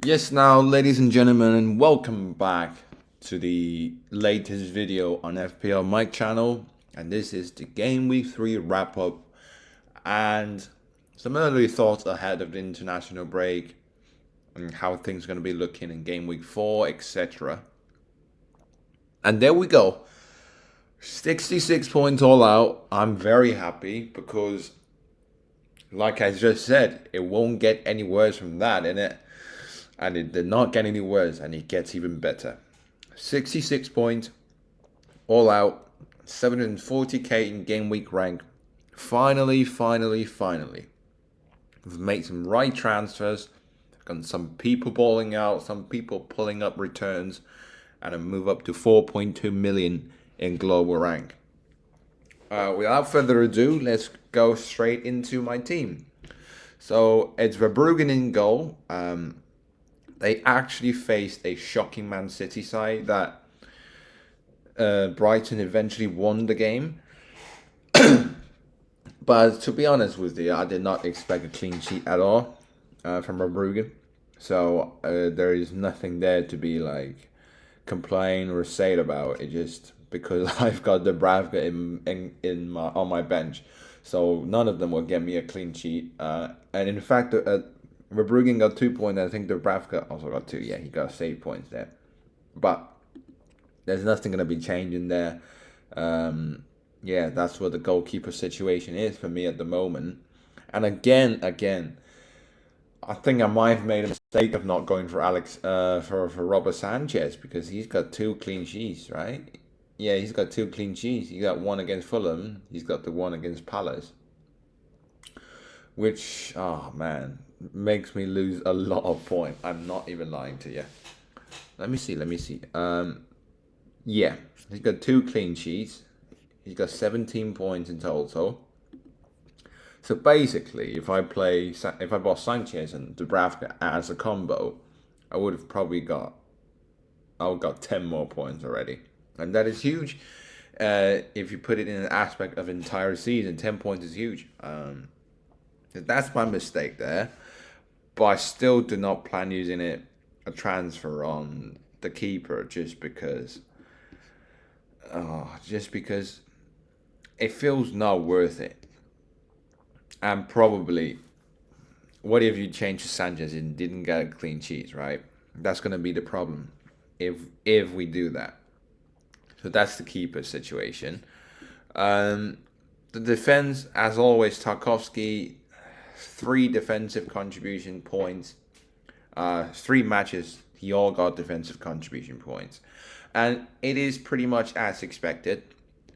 Yes, now, ladies and gentlemen, and welcome back to the latest video on FPL Mike channel. And this is the Game Week 3 wrap up and some early thoughts ahead of the international break and how things are going to be looking in Game Week 4, etc. And there we go. 66 points all out. I'm very happy because, like I just said, it won't get any worse from that, innit? And it did not get any worse, and it gets even better. 66 points, all out, 740k in game week rank. Finally. We've made some right transfers, got some people balling out, some people pulling up returns, and a move up to 4.2 million in global rank. Without further ado, let's go straight into my team. So it's Verbruggen in goal. They actually faced a shocking Man City side that Brighton eventually won the game. But to be honest with you, I did not expect a clean sheet at all from Verbruggen. So there is nothing there to be like complain or say about. It just because I've got the Bravka in my on my bench, so none of them will get me a clean sheet. And in fact, Verbruggen got 2 points. I think Dubravka also got two. Yeah, he got save points there. But there's nothing going to be changing there. Yeah, that's what the goalkeeper situation is for me at the moment. And again, I think I might have made a mistake of not going for for Robert Sanchez because he's got two clean sheets, right? Yeah, he's got two clean sheets. He got one against Fulham. He's got the one against Palace, which, oh man, makes me lose a lot of points. I'm not even lying to you. Let me see. Yeah, he's got two clean sheets. He's got 17 points in total. So basically, if I bought Sanchez and Dubravka as a combo, I would have probably got 10 more points already, and that is huge. If you put it in an aspect of entire season, 10 points is huge. That's my mistake there, but I still do not plan using a transfer on the keeper just because it feels not worth it. And probably, what if you change to Sanchez and didn't get a clean sheet, right? That's gonna be the problem if we do that. So that's the keeper situation. The defense, as always, Tarkovsky, 3 defensive contribution points. 3 matches, he all got defensive contribution points. And it is pretty much as expected.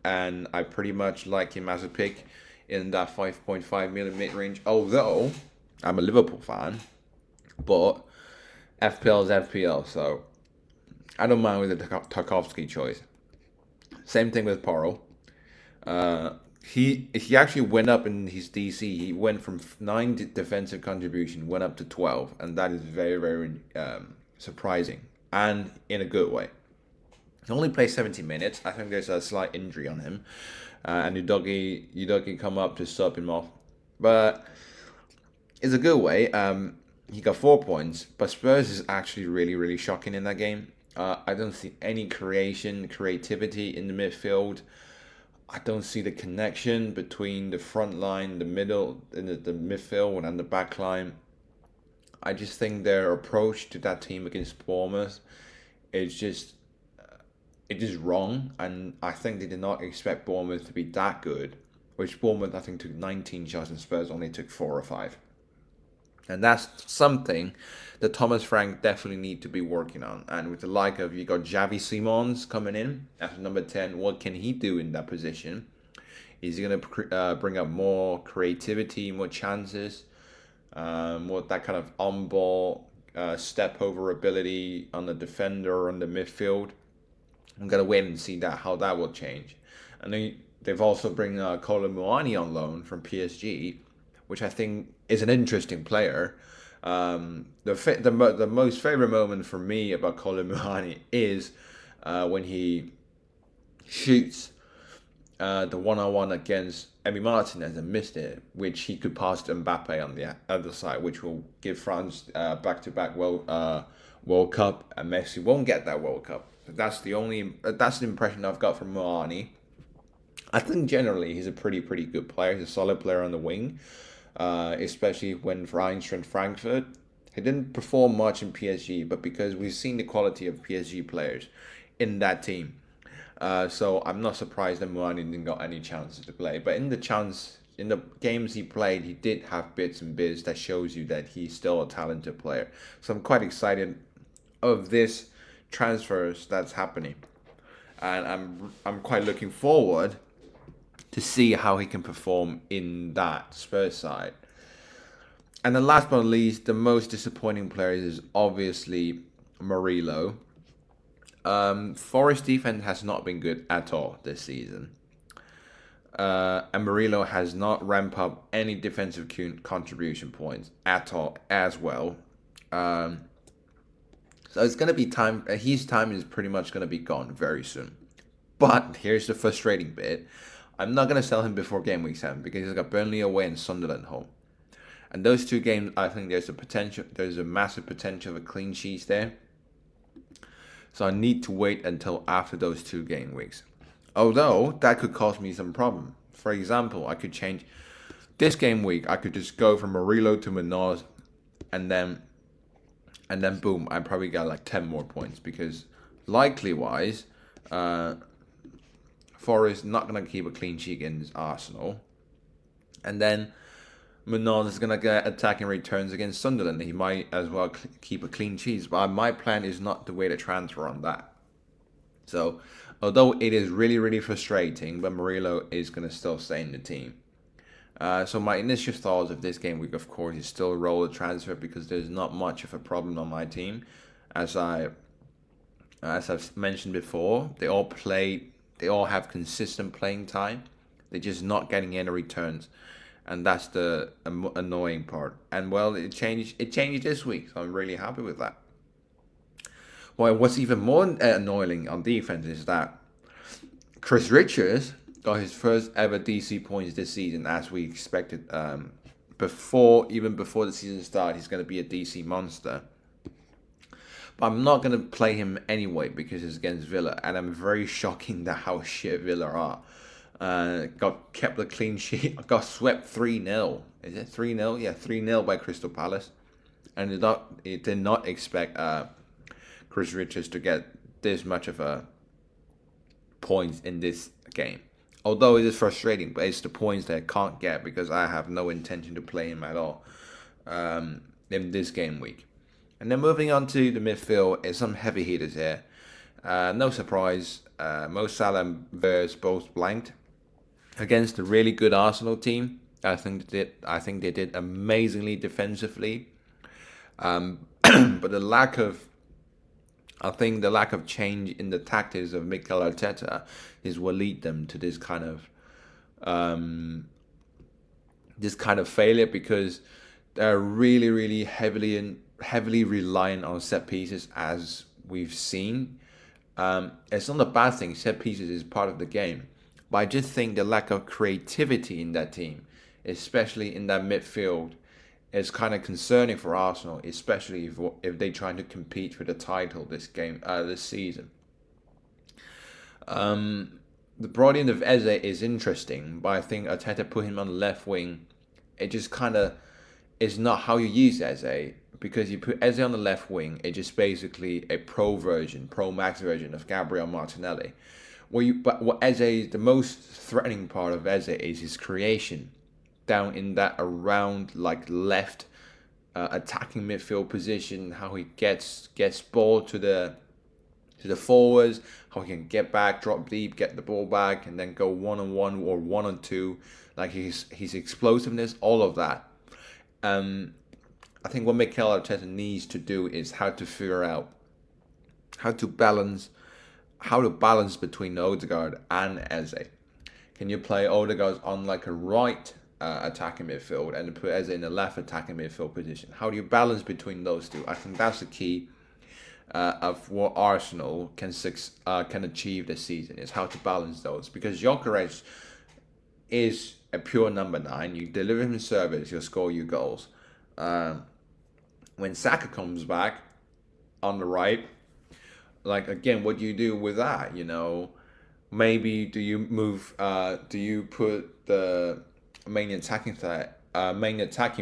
And I pretty much like him as a pick in that 5.5 million mid range. Although I'm a Liverpool fan, but FPL is FPL, so I don't mind with the Tarkovsky choice. Same thing with Poro. He actually went up in his DC. He went from 9 defensive contribution, went up to 12, and that is very surprising and in a good way. He only plays 70 minutes. I think there's a slight injury on him, and Udogi come up to sub him off, but it's a good way. He got 4 points, but Spurs is actually really shocking in that game. I don't see any creativity in the midfield. I don't see the connection between the front line, the middle, and the midfield, and the back line. I just think their approach to that team against Bournemouth is just wrong, and I think they did not expect Bournemouth to be that good. Which Bournemouth I think took 19 shots and Spurs only took 4 or 5. And that's something that Thomas Frank definitely need to be working on. And with the like of, you got Javi Simons coming in as number 10, what can he do in that position? Is he going to bring up more creativity, more chances, more that kind of on-ball step over ability on the defender, on the midfield? I'm going to wait and see how that will change. And they've also bring Kolo Muani on loan from PSG, which I think is an interesting player. The most favorite moment for me about Kolo Muani is when he shoots the one-on-one against Emi Martinez and missed it, which he could pass to Mbappe on the other side, which will give France back-to-back World Cup, and Messi won't get that World Cup. That's the impression I've got from Moani. I think generally he's a pretty good player. He's a solid player on the wing, especially when for Eintracht Frankfurt. He didn't perform much in PSG, but because we've seen the quality of PSG players in that team, so I'm not surprised that Moani didn't got any chances to play. But in the games he played, he did have bits and bits that shows you that he's still a talented player. So I'm quite excited of this transfers that's happening, and I'm quite looking forward to see how he can perform in that Spurs side. And then last but not least, the most disappointing player is obviously Murillo. Forest defense has not been good at all this season. And Murillo has not ramped up any defensive contribution points at all as well. So it's going to be time. His time is pretty much going to be gone very soon. But here's the frustrating bit. I'm not going to sell him before game week 7 because he's got Burnley away and Sunderland home. And those two games, I think there's a massive potential of a clean sheet there. So I need to wait until after those 2 game weeks. Although that could cause me some problem. For example, I could change this game week. I could just go from Murillo to Munoz, and then boom, I probably got like 10 more points because likely wise, Forest not going to keep a clean sheet against Arsenal. And then Munoz is going to get attacking returns against Sunderland. He might as well keep a clean sheet. But my plan is not to wait a transfer on that. So, although it is really frustrating, but Murillo is going to still stay in the team. So my initial thoughts of this game week, of course, is still roll the transfer because there's not much of a problem on my team. As I've mentioned before, they all have consistent playing time. They're just not getting any returns, and that's the annoying part. And well, it changed this week, so I'm really happy with that. Well, what's even more annoying on defense is that Chris Richards got his first ever DC points this season, as we expected. Before the season started, he's going to be a DC monster. But I'm not going to play him anyway because it's against Villa, and I'm very shocking that how shit Villa are. Kept the clean sheet. Got swept 3-0. Is it 3-0? Yeah, 3-0 by Crystal Palace, and it did not expect Chris Richards to get this much of a points in this game. Although it is frustrating, but it's the points that I can't get because I have no intention to play him at all in this game week. And then moving on to the midfield is some heavy hitters here. No surprise, Mo Salah and Verts both blanked against a really good Arsenal team. I think they did amazingly defensively, but the lack of change in the tactics of Mikel Arteta is what lead them to this kind of failure because they're really heavily reliant on set pieces, as we've seen. It's not a bad thing. Set pieces is part of the game, but I just think the lack of creativity in that team, especially in that midfield, is kind of concerning for Arsenal, especially if they're trying to compete for the title this season. The brought in of Eze is interesting, but I think Arteta put him on the left wing. It just kind of is not how you use Eze, because you put Eze on the left wing, it's just basically a pro max version of Gabriel Martinelli. The most threatening part of Eze is his creation down in that around like left attacking midfield position, how he gets ball to the forwards, how he can get back, drop deep, get the ball back, and then go 1-on-1 or 1-on-2, like his explosiveness, all of that. I think what Mikel Arteta needs to do is how to figure out how to balance between Odegaard and Eze. Can you play Odegaard on like a right attacking midfield and put Eze in the left attacking midfield position? How do you balance between those two? I think that's the key of what Arsenal can achieve this season is how to balance those, because Gyökeres is a pure number 9. You deliver him service, you'll score you goals. When Saka comes back on the right, like again, what do you do with that? Maybe do you move? Do you put the main attacking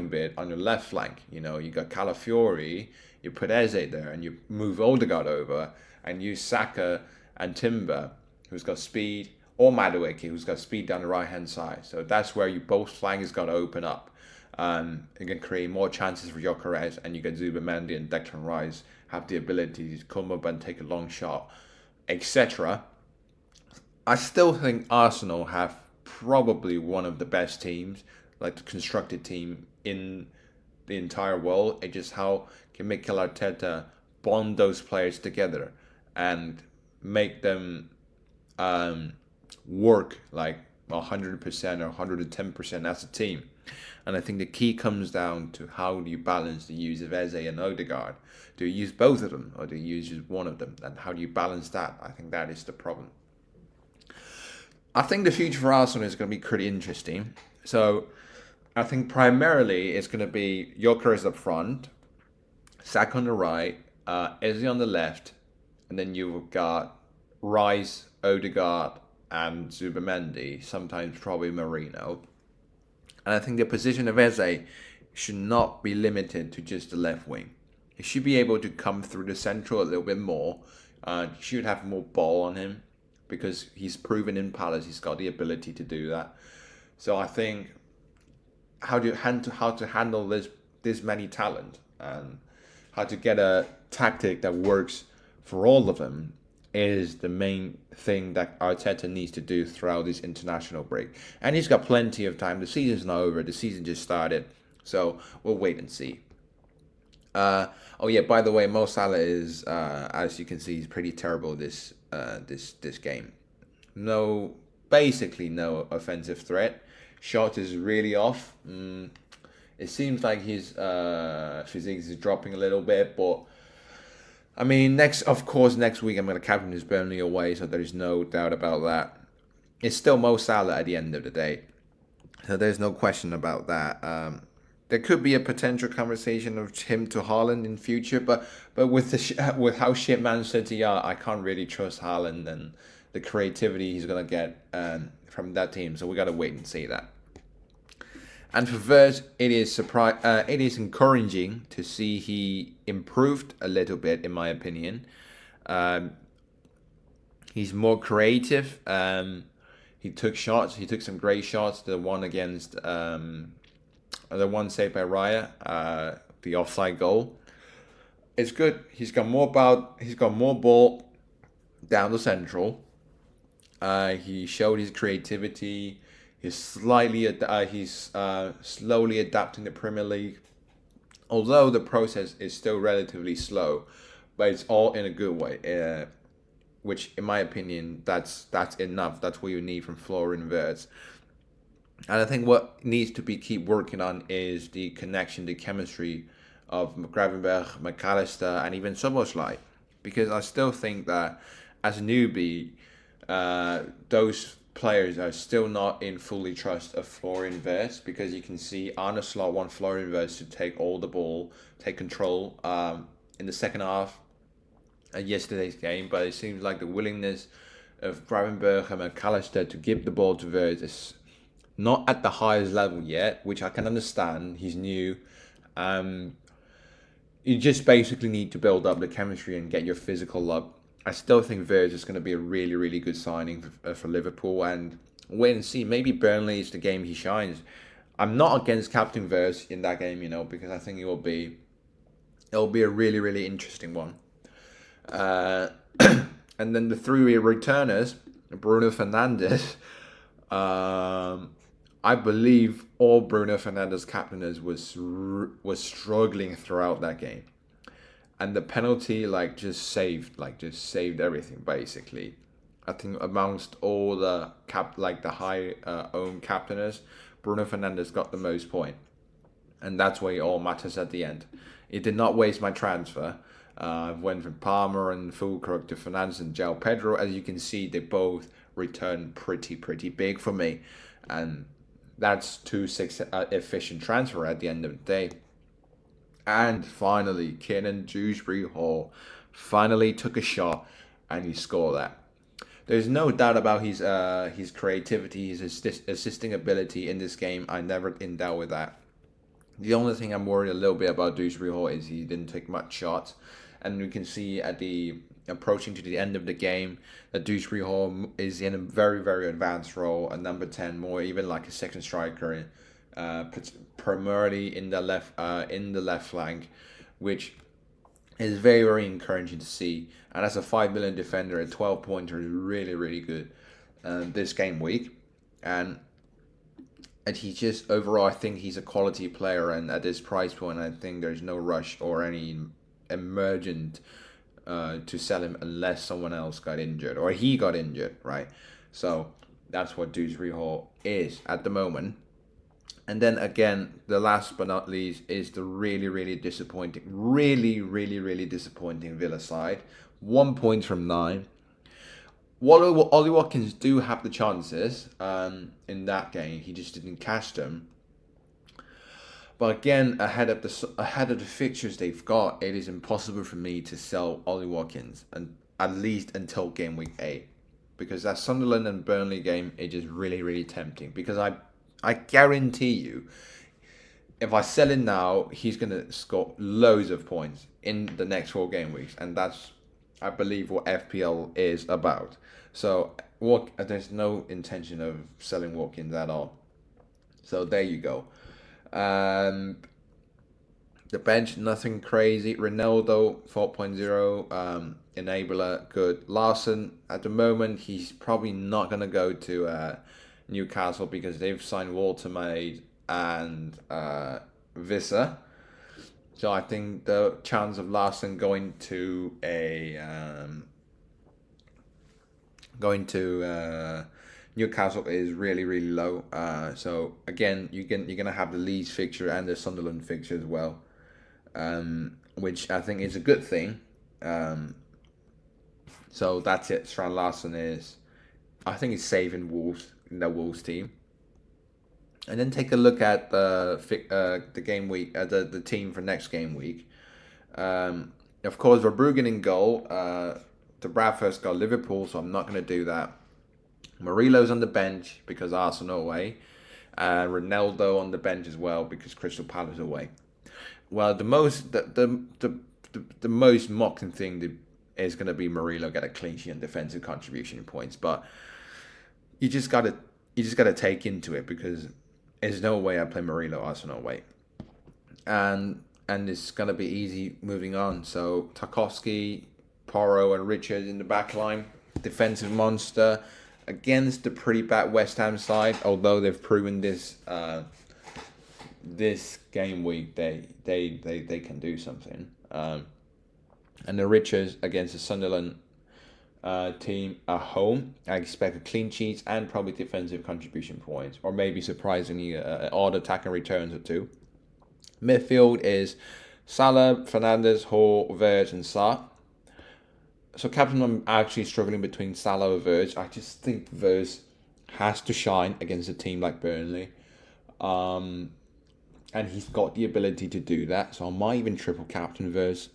bit on your left flank? You got Calafiori, you put Eze there, and you move Odegaard over, and use Saka and Timber, who's got speed, or Madueke, who's got speed down the right hand side. So that's where you both flanks got to open up. You can create more chances for Gyökeres, and you get Zubamendi and Declan Rice have the ability to come up and take a long shot, etc. I still think Arsenal have probably one of the best teams, like the constructed team in the entire world. It's just how can Mikel Arteta bond those players together and make them work like 100% or 110% as a team. And I think the key comes down to how do you balance the use of Eze and Odegaard. Do you use both of them or do you use just one of them? And how do you balance that? I think that is the problem. I think the future for Arsenal is going to be pretty interesting. So I think primarily it's going to be Gyökeres up front, Saka on the right, Eze on the left, and then you've got Rice, Odegaard, and Zubamendi, sometimes probably Marino. And I think the position of Eze should not be limited to just the left wing. He should be able to come through the central a little bit more. He should have more ball on him because he's proven in Palace he's got the ability to do that. So I think how to handle this many talent and how to get a tactic that works for all of them is the main thing that Arteta needs to do throughout this international break. And he's got plenty of time. The season's not over. The season just started. So we'll wait and see. Oh yeah, by the way, Mo Salah is, as you can see, he's pretty terrible this game. Basically no offensive threat. Shot is really off. It seems like his physique is dropping a little bit, but I mean, next week I'm going to captain his Burnley away, so there is no doubt about that. It's still Mo Salah at the end of the day, so there's no question about that. There could be a potential conversation of him to Haaland in future, but with with how shit Man City are, I can't really trust Haaland and the creativity he's going to get from that team. So we got to wait and see that. And for Vert, it is encouraging to see he improved a little bit, in my opinion. He's more creative. He took shots. He took some great shots. The one against the one saved by Raya, the offside goal. It's good. He's got more ball down the central. He showed his creativity. He's slowly adapting the Premier League, although the process is still relatively slow, but it's all in a good way. Which, in my opinion, that's enough. That's what you need from Florian Wirtz. And I think what needs to be keep working on is the connection, the chemistry of Gravenberch, McAllister, and even Szoboszlai, because I still think that as a newbie, those players are still not in fully trust of Florian Wirtz, because you can see Arne Slot want Florian Wirtz to take all the ball, take control in the second half at yesterday's game, but it seems like the willingness of Gravenberch and McAllister to give the ball to Wirtz is not at the highest level yet, which I can understand. He's new. You just basically need to build up the chemistry and get your physical up. I still think Wirtz is going to be a really, really good signing for Liverpool, and wait and see. Maybe Burnley is the game he shines. I'm not against Captain Wirtz in that game, because I think it'll be a really, really interesting one. And then the three returners, Bruno Fernandes. I believe all Bruno Fernandes captainers was struggling throughout that game. And the penalty just saved everything basically. I think amongst all the high owned captainers, Bruno Fernandes got the most point, and that's why it all matters at the end. It did not waste my transfer. Went from Palmer and Fulkrug to Fernandes and João Pedro. As you can see, they both returned pretty big for me, and that's two six efficient transfer at the end of the day. And finally, Kiernan Dewsbury Hall finally took a shot and he scored that. There's no doubt about his creativity, his assisting ability in this game. I never in doubt with that. The only thing I'm worried a little bit about Dewsbury Hall is he didn't take much shots, and we can see at the approaching to the end of the game that Dewsbury Hall is in a very advanced role, a number 10, more even like a second striker, primarily in the left flank, which is very encouraging to see. And as a 5 million defender, a 12 pointer is really good this game week, and he just overall, I think he's a quality player, and at this price point, I think there's no rush or any emergent to sell him unless someone else got injured or he got injured, right? So that's what Dewsbury Hall is at the moment. And then again, the last but not least is the really disappointing, really disappointing Villa side. 1 point from 9. Ollie Watkins do have the chances in that game. He just didn't catch them. But again, ahead of the fixtures they've got, it is impossible for me to sell Ollie Watkins, and at least until game week 8, because that Sunderland and Burnley game is just really tempting. Because I guarantee you, if I sell him now, he's gonna score loads of points in the next 4 game weeks, and that's, I believe, what FPL is about. So there's no intention of selling Watkins at all. So there you go. The bench, nothing crazy. Ronaldo 4.0, enabler, good. Larson, at the moment, he's probably not going to go to Newcastle because they've signed Walter Maid and Visser. So I think the chance of Larson going to Newcastle is really low. So again, you're gonna have the Leeds fixture and the Sunderland fixture as well, which I think is a good thing. So that's it. Strand Larson is, I think, he's saving the Wolves team. And then take a look at the game week, the team for next game week. Of course, Verbruggen in goal. The Bradford's got Liverpool, so I'm not going to do that. Murilo's on the bench because Arsenal away. Ronaldo on the bench as well because Crystal Palace away. Well, the most mocking thing is going to be Murillo get a clean sheet and defensive contribution points, but you just got to take into it because there's no way I play Murillo Arsenal away, and it's going to be easy moving on. So Tarkowski, Porro and Richards in the back line, defensive monster against the pretty bad West Ham side. Although they've proven this game week they can do something. And the Richards against the Sunderland team at home, I expect a clean sheet and probably defensive contribution points, or maybe surprisingly odd attacking returns or 2. Midfield is Salah, Fernandes, Hall, Verge and Sarr. So captain, I'm actually struggling between Salah and Verge. I just think Verge has to shine against a team like Burnley. And he's got the ability to do that. So I might even triple captain Verge.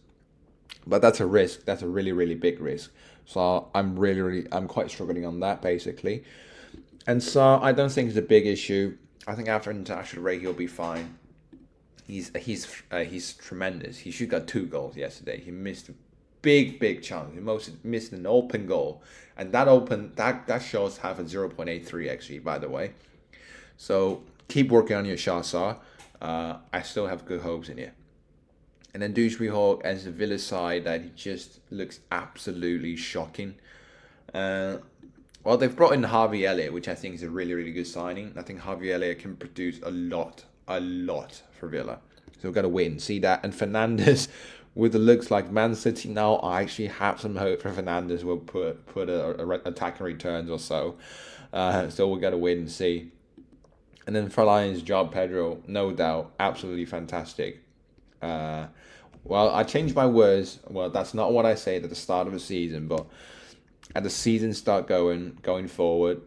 But that's a risk. That's a really big risk. So I'm quite struggling on that basically. And so I don't think it's a big issue. I think after international break he'll be fine. He's tremendous. He should got 2 goals yesterday. He missed a big chance. He missed an open goal, and that shows have a 0.83 XG, by the way. So keep working on your shot, Sar. I still have good hopes in you. And then Dewsbury Hall as the Villa side, that he just looks absolutely shocking. Well, they've brought in Harvey Elliott, which I think is a really good signing. I think Harvey Elliott can produce a lot for Villa. So we've got to wait and see that. And Fernandes, with the looks like Man City now, I actually have some hope for Fernandes will put a attacking returns or so. So we've got to wait and see. And then for Lions, João Pedro, no doubt, absolutely fantastic. Well, I changed my words. Well, that's not what I said at the start of the season, but at the season start going forward,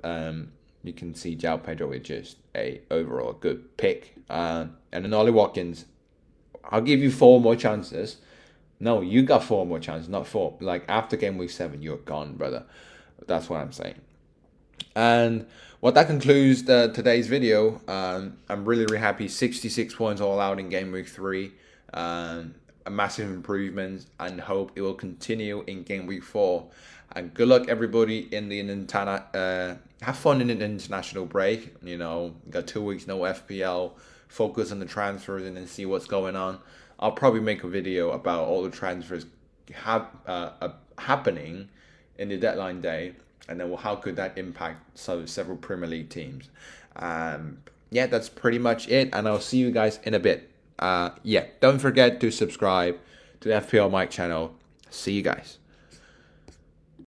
you can see Jao Pedro is just a overall good pick. And then Ollie Watkins, I'll give you 4 more chances. No, you got 4 more chances, not four. Like after game week 7, you're gone, brother. That's what I'm saying. And what that concludes today's video. I'm really, really happy. 66 points all out in game week 3. A massive improvement, and hope it will continue in game week 4. And good luck, everybody, in the have fun in an international break. You know, got 2 weeks, no FPL. Focus on the transfers and then see what's going on. I'll probably make a video about all the transfers happening in the deadline day, and then how could that impact several Premier League teams. Yeah, that's pretty much it, and I'll see you guys in a bit. Yeah, don't forget to subscribe to the FPL Mike channel. See you guys.